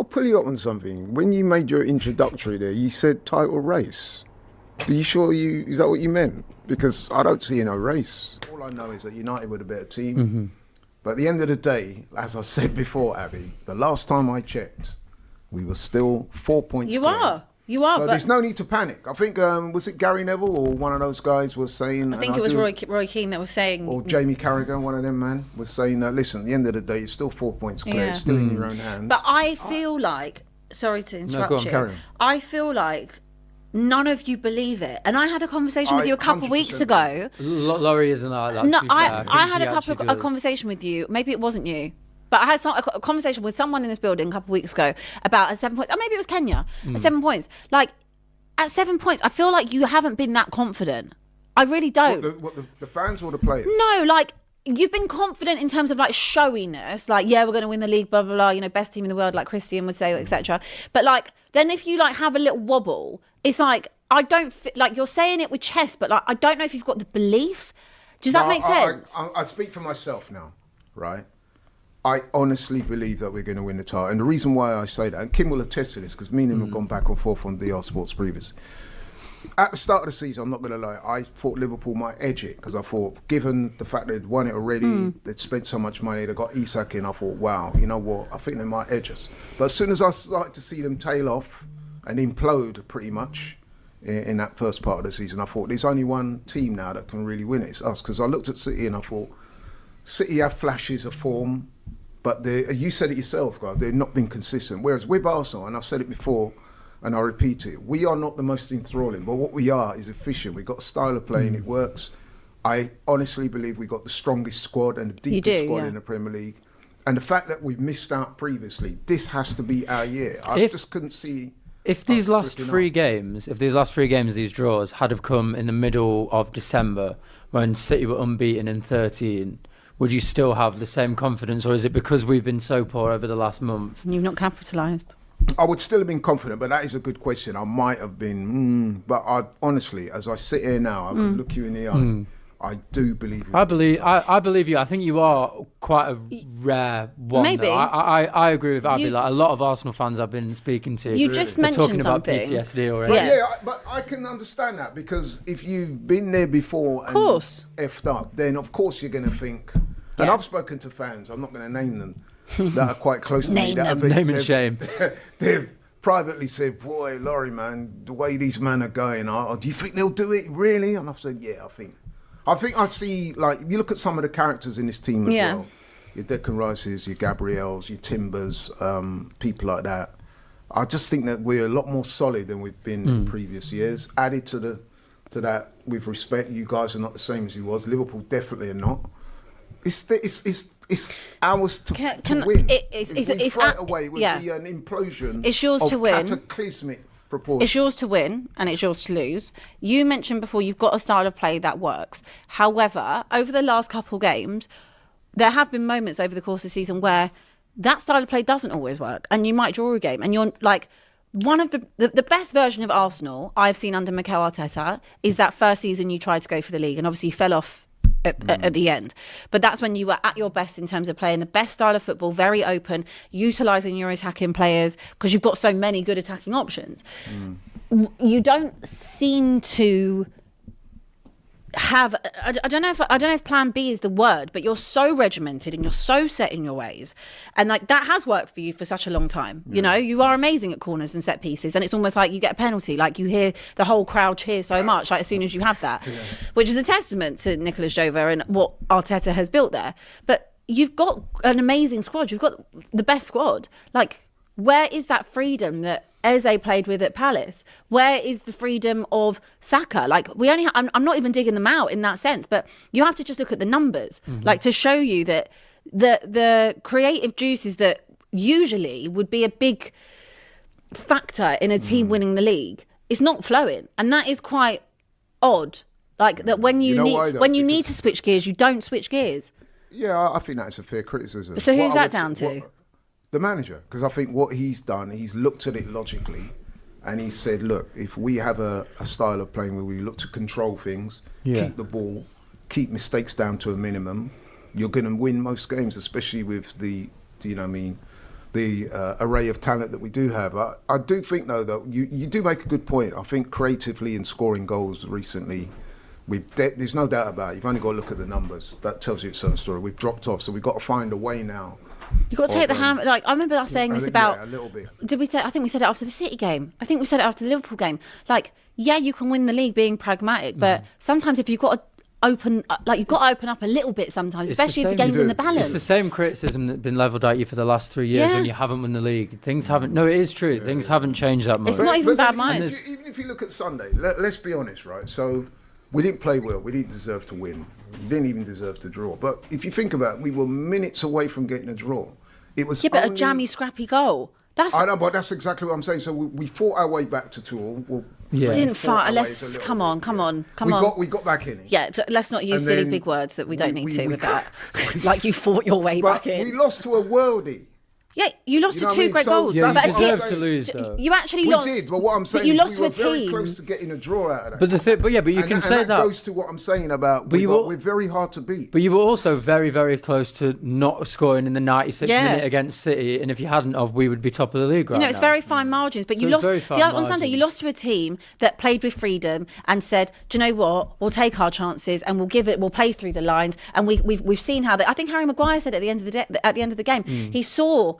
I'll pull you up on something. When you made your introductory there, you said title race. Are you sure is that what you meant? Because I don't see no race. All I know is that United were the better team. Mm-hmm. But at the end of the day, as I said before, Abby, the last time I checked, we were still 4 points clear. You are, so but there's no need to panic. I think, was it Gary Neville or one of those guys was saying... I think it was Roy Keane that was saying... Or Jamie Carragher, one of them, man, was saying that, listen, at the end of the day, it's still 4 points clear. Yeah. It's still in your own hands. But I feel like... Sorry to interrupt go on, you. carry on. I feel like none of you believe it. And I had a conversation with you a couple of weeks ago. Laurie isn't like that. No, to be fair. I had a conversation with you. Maybe it wasn't you. But I had a conversation with someone in this building a couple of weeks ago about a 7 points. Or maybe it was Kenya. At 7 points. Like, at 7 points, I feel like you haven't been that confident. I really don't. What, the fans or the players? No, like, you've been confident in terms of, like, showiness. Like, yeah, we're going to win the league, blah, blah, blah. You know, best team in the world, like Christian would say, etc. But, like, then if you, like, have a little wobble, it's like, I don't... like, you're saying it with chest, but, like, I don't know if you've got the belief. Does that make sense? I speak for myself now, right? I honestly believe that we're going to win the title. And the reason why I say that, and Kim will attest to this, because me and him have gone back and forth on DR Sports previously. At the start of the season, I'm not going to lie, I thought Liverpool might edge it, because I thought, given the fact they'd won it already, they'd spent so much money, they got Isak in, I thought, wow, you know what, I think they might edge us. But as soon as I started to see them tail off and implode pretty much in that first part of the season, I thought, there's only one team now that can really win it, it's us. Because I looked at City and I thought, City have flashes of form, but you said it yourself, guys, they've not been consistent. Whereas with Arsenal, and I've said it before, and I repeat it, we are not the most enthralling, but what we are is efficient. We've got a style of playing, it works. I honestly believe we've got the strongest squad and the deepest squad in the Premier League. And the fact that we've missed out previously, this has to be our year. I just couldn't see... If these last three games, these draws had have come in the middle of December, when City were unbeaten in 13... would you still have the same confidence, or is it because we've been so poor over the last month? You've not capitalised. I would still have been confident, but that is a good question. I might have been, but I honestly, as I sit here now, I can look you in the eye. I do believe you. I believe you. I think you are quite a rare one. Maybe. I agree with Abby. Like a lot of Arsenal fans I've been speaking to. You just mentioned talking something. about PTSD already. But I can understand that, because if you've been there before and effed up, then of course you're going to think. And I've spoken to fans, I'm not going to name them, that are quite close to me. Name and shame. They've privately said, boy, Laurie, man, the way these men are going, do you think they'll do it, really? And I've said, yeah, I think I see, like, if you look at some of the characters in this team as well, your Declan Rices, your Gabriels, your Timbers, people like that, I just think that we're a lot more solid than we've been in previous years. Added to that, with respect, you guys are not the same as you was. Liverpool definitely are not. It's ours to win. It's right away. It would be an implosion. It's yours to win. Cataclysmic proportion. It's yours to win and it's yours to lose. You mentioned before you've got a style of play that works. However, over the last couple games, there have been moments over the course of the season where that style of play doesn't always work, and you might draw a game, and you're like. One of the best version of Arsenal I've seen under Mikel Arteta is that first season you tried to go for the league and obviously you fell off at the end. But that's when you were at your best in terms of playing the best style of football, very open, utilising your attacking players because you've got so many good attacking options. You don't seem to have I don't know if plan B is the word, but you're so regimented and you're so set in your ways, and like that has worked for you for such a long time. You know, you are amazing at corners and set pieces, and it's almost like you get a penalty, like you hear the whole crowd cheer so much, like as soon as you have that, which is a testament to Nicolas Jover and what Arteta has built there. But you've got an amazing squad, you've got the best squad. Like, where is that freedom that Eze played with at Palace? Where is the freedom of Saka? Like, we only I'm not even digging them out in that sense, but you have to just look at the numbers, like to show you that the creative juices that usually would be a big factor in a team winning the league, it's not flowing, and that is quite odd. Like that when you need to switch gears, you don't switch gears. Yeah, I think that's a fair criticism. So who's that down to? The manager, because I think what he's done, he's looked at it logically, and he said, look, if we have a style of playing where we look to control things, keep the ball, keep mistakes down to a minimum, you're going to win most games, especially with the array of talent that we do have. I do think, though, that you do make a good point. I think creatively in scoring goals recently, there's no doubt about it. You've only got to look at the numbers. That tells you a certain story. We've dropped off, so we've got to find a way now. You've got to take the hammer. Like, I remember us saying this about... Yeah, a little bit. Did we say... I think we said it after the City game. I think we said it after the Liverpool game. Like, yeah, you can win the league being pragmatic, but sometimes if you've got to open up a little bit sometimes, especially if the game's in the balance. It's the same criticism that's been levelled at you for the last 3 years when you haven't won the league. Things haven't... No, it is true. Things haven't changed that much. It's not even bad minds. Even if you look at Sunday, let's be honest, right? So we didn't play well. We didn't deserve to win. We didn't even deserve to draw. But if you think about it, we were minutes away from getting a draw. It was but a jammy, scrappy goal. I know, but that's exactly what I'm saying. So we fought our way back to 2-2. Well, didn't fight. Let's come on. We got back in it. Yeah, let's not use silly big words that we don't need to with that. Like you fought your way back in. We lost to a worldie. Yeah, you lost to two great goals. Yeah, but you deserved to lose, though. You actually lost. We did, but what I'm saying you is lost we were to a team. very close to getting a draw out of that. But you can say that. That goes to what I'm saying about we're very hard to beat. But you were also very, very close to not scoring in the 96th minute against City, and if you hadn't of, we would be top of the league right now. It's very fine margins, but you lost. On Sunday, you lost to a team that played with freedom and said, "Do you know what? We'll take our chances and we'll play through the lines." And we've seen how I think Harry Maguire said at the end of the game, he saw.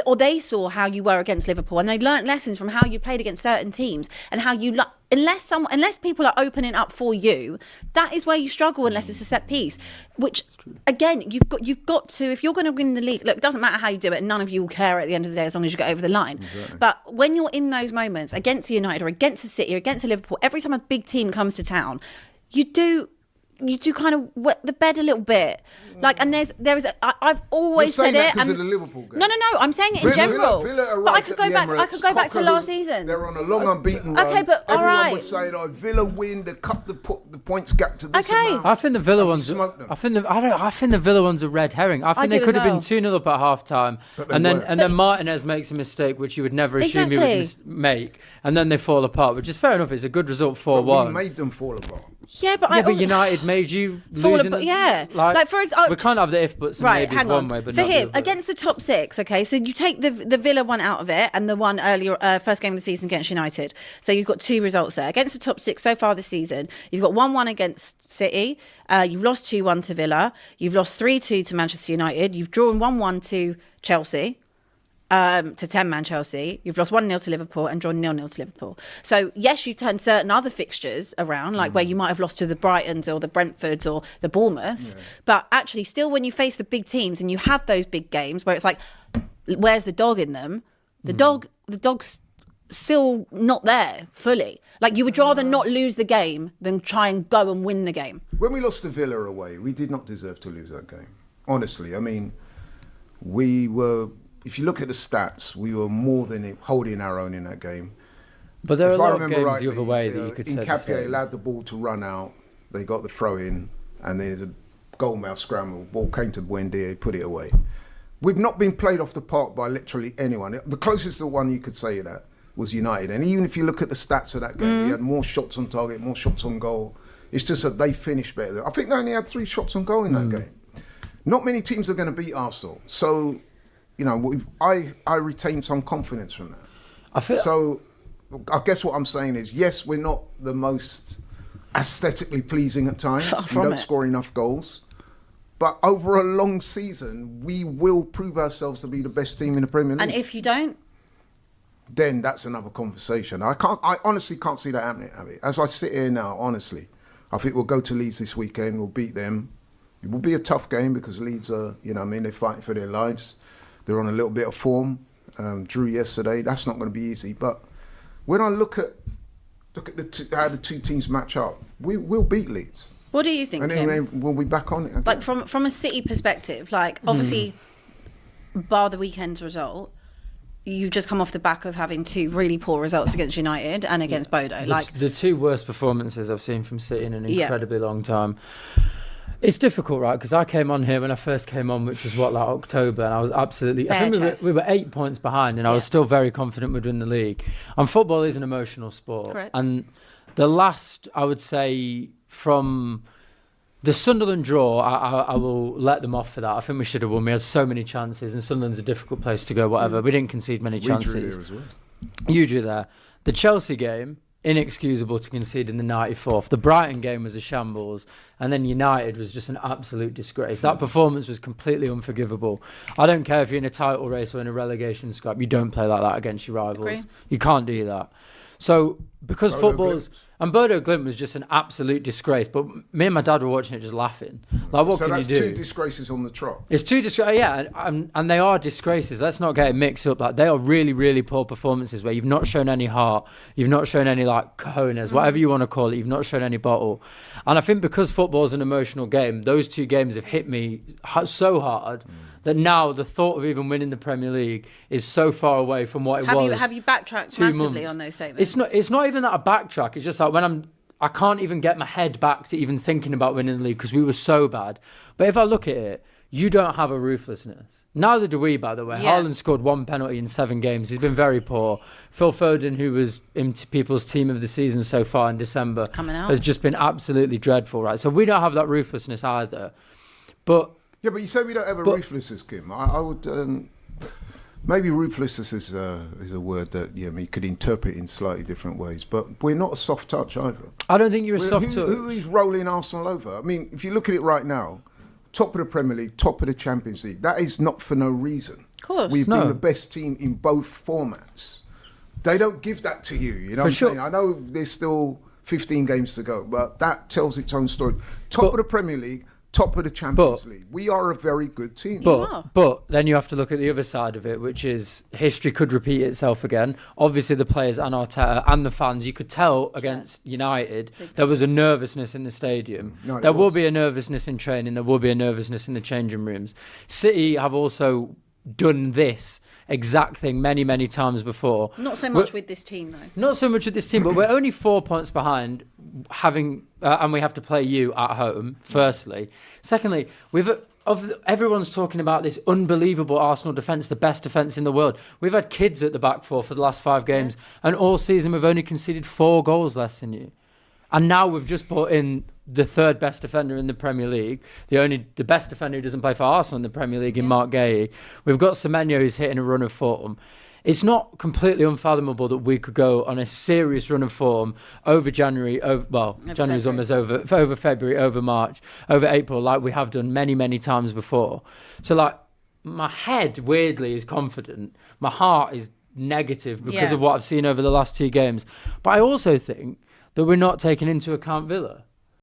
Or they saw how you were against Liverpool, and they learnt lessons from how you played against certain teams and how you unless people are opening up for you, that is where you struggle unless it's a set piece. Which again, you've got to, if you're going to win the league. Look, it doesn't matter how you do it, and none of you will care at the end of the day as long as you get over the line. Exactly. But when you're in those moments against United or against a City or against a Liverpool, every time a big team comes to town, you do kind of wet the bed a little bit. Like, and I've always said it. Because of the Liverpool game. No. I'm saying it in general. Villa I could go back to last season. They're on a long unbeaten run. Okay, but all right. Everyone was saying, Villa win, they cut the points gap to this amount. I think the Villa ones. I think the Villa ones are red herring. I think they could have been 2-0 up at half time, and then Martinez makes a mistake which you would never assume he would make, and then they fall apart, which is fair enough. It's a good result 4-1. We made them fall apart. Yeah, but United made you lose. Like for example, we can't have the if buts and maybes one way, but for not him against the top six. Okay, so you take the Villa one out of it and the one earlier first game of the season against United. So you've got two results there against the top six so far this season. You've got 1-1 against City. You've lost 2-1 to Villa. You've lost 3-2 to Manchester United. You've drawn 1-1 to Chelsea. To 10-man Chelsea. You've lost 1-0 to Liverpool and drawn 0-0 to Liverpool. So yes, you've turned certain other fixtures around, like where you might have lost to the Brightons or the Brentfords or the Bournemouths. But actually still when you face the big teams and you have those big games where it's like, where's the dog in them? The dog's still not there fully. Like you would rather not lose the game than try and go and win the game. When we lost to Villa away, we did not deserve to lose that game. Honestly, I mean, we were... If you look at the stats, we were more than holding our own in that game. But there are a lot of games the other way that you could say Nkapia allowed the ball to run out. They got the throw in, and then there's a goalmouth scramble. Ball came to Buendia, put it away. We've not been played off the park by literally anyone. The closest one you could say that was United. And even if you look at the stats of that game, we had more shots on target, more shots on goal. It's just that they finished better. I think they only had 3 shots on goal in that game. Not many teams are going to beat Arsenal. So... I retain some confidence from that. So I guess what I'm saying is, yes, we're not the most aesthetically pleasing at times. We don't score enough goals. But over a long season, we will prove ourselves to be the best team in the Premier League. And if you don't? Then that's another conversation. I honestly can't see that happening, Abby. As I sit here now, honestly, I think we'll go to Leeds this weekend. We'll beat them. It will be a tough game because Leeds are, they're fighting for their lives. They're on a little bit of form. Drew yesterday. That's not going to be easy. But when I look at how the two teams match up, we'll beat Leeds. What do you think, and Kim? then we'll be back on it again. Like from a City perspective, like obviously, bar the weekend's result, you've just come off the back of having 2 really poor results against United and against Bodo. The 2 worst performances I've seen from City in an incredibly long time. It's difficult, right? Because I came on here when I first came on, which was October, and I was absolutely... I think we were 8 points behind, and I was still very confident we'd win the league. And football is an emotional sport. Correct. And the last, I would say, from The Sunderland draw, I will let them off for that. I think we should have won. We had so many chances, and Sunderland's a difficult place to go, whatever. We didn't concede many chances. We drew there as well. You drew there. The Chelsea game, inexcusable to concede in the 94th. The Brighton game was a shambles. And then United was just an absolute disgrace. That performance was completely unforgivable. I don't care if you're in a title race or in a relegation scrap. You don't play like that against your rivals. Agree. You can't do that. So, because football's... And Bodo Glimt was just an absolute disgrace. But me and my dad were watching it just laughing. Like, what can you do? So that's two disgraces on the trot. It's two disgraces, yeah. And they are disgraces. Let's not get it mixed up. Like, they are really, really poor performances where you've not shown any heart. You've not shown any, like, cojones, whatever you want to call it. You've not shown any bottle. And I think because football's an emotional game, those two games have hit me so hard that now the thought of even winning the Premier League is so far away from what it was. Have you backtracked massively on those statements? It's not even that I backtrack. It's just like I can't even get my head back to even thinking about winning the league because we were so bad. But if I look at it, you don't have a ruthlessness. Neither do we, by the way. Yeah. Haaland scored 1 penalty in 7 games. He's been very poor. Phil Foden, who was in people's team of the season so far in December, has just been absolutely dreadful, right? So we don't have that ruthlessness either. But you say we don't have a ruthlessness, Kim. I would... maybe ruthlessness is a word that we could interpret in slightly different ways, but we're not a soft touch either. I don't think you're a soft touch. Who is rolling Arsenal over? I mean, if you look at it right now, top of the Premier League, top of the Champions League, that is not for no reason. Of course. We've been the best team in both formats. They don't give that to you, you know what I'm saying? I know there's still 15 games to go, but that tells its own story. Top of the Premier League, top of the Champions League. We are a very good team. But then you have to look at the other side of it, which is history could repeat itself again. Obviously, the players and Arteta and the fans, you could tell against United, there was a nervousness in the stadium. There will be a nervousness in training. There will be a nervousness in the changing rooms. City have also done this exact thing many, many times before. Not so much with this team, though. Not so much with this team, but we're only 4 points behind, and we have to play you at home, firstly. Secondly, everyone's talking about this unbelievable Arsenal defence, the best defence in the world. We've had kids at the back for the last 5 games, and all season we've only conceded 4 goals less than you. And now we've just brought in the 3rd best defender in the Premier League, the best defender who doesn't play for Arsenal in the Premier League in Mark Guehi. We've got Semenyo who's hitting a run of form. It's not completely unfathomable that we could go on a serious run of form over January, January's almost over February, over March, over April, like we have done many, many times before. So, like, my head, weirdly, is confident. My heart is negative because of what I've seen over the last 2 games. But I also think that we're not taking into account Villa.